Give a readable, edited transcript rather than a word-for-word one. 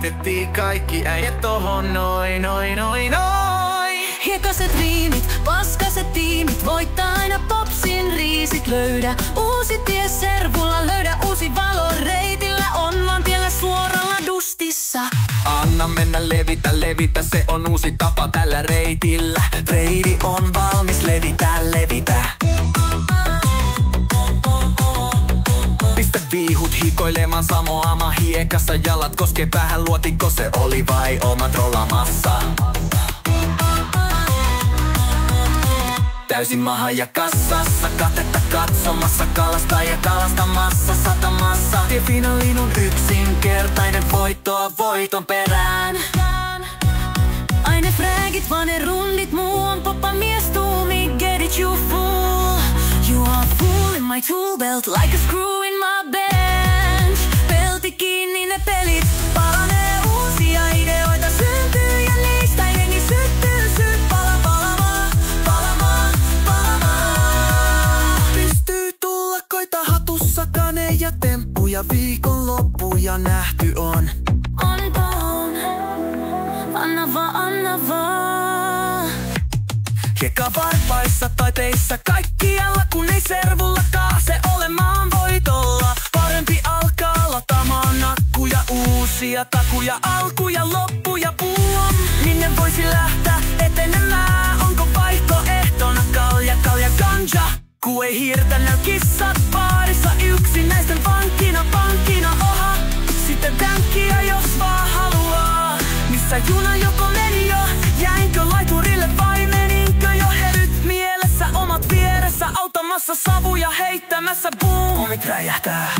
heitettiin kaikki äijät tohon noin. Hiekaset riimit, paskaset tiimit, voittaa aina popsin riisit. Löydä uusi tie servulla, löydä uusi valo reitillä. On vaan tiellä suoralla dustissa. Anna mennä, levitä, se on uusi tapa tällä reitillä. Reidi on valmis, levitä. Pistä viihut hikoilemaan samoama hiekassa. Jalat koskee päähän, luotiko se oli vai oma trollamassa. Täysin maha ja kassassa, katetta katsomassa, kalastaa ja kalastamassa satamassa. Tie finaaliin on yksinkertainen, voittoa voiton perään. Aine frägit, vaan ne rundit, muu on poppa mies tuumi. Get it you fool, you are fool in my tool belt, like a screw in my bench. Pelti kiinni ne pelit, paranee uusia ideoita syntyy ja niistä jengi syttyy. Ja temppuja viikonloppuja nähty on. Anna vaan. Hiekka varpaissa tai teissä kaikkialla, kun ei servullakaan se ole maan voitolla. Parempi alkaa lataamaan nakkuja, uusia takuja, alkuja, loppuja puom. Minne voisi lähteä etenemään? Onko vaihtoehtona kalja, ganja? Ku ei hiirtä näy kissat baarissa, yksinäisten vankina, oha. Sitten tänkkiä jos vaan haluaa. Missä juna joko meni jo? Jäinkö laiturille vai meninkö jo? Heryt mielessä, omat vieressä, autamassa savuja heittämässä, boom. Omit räjähtää.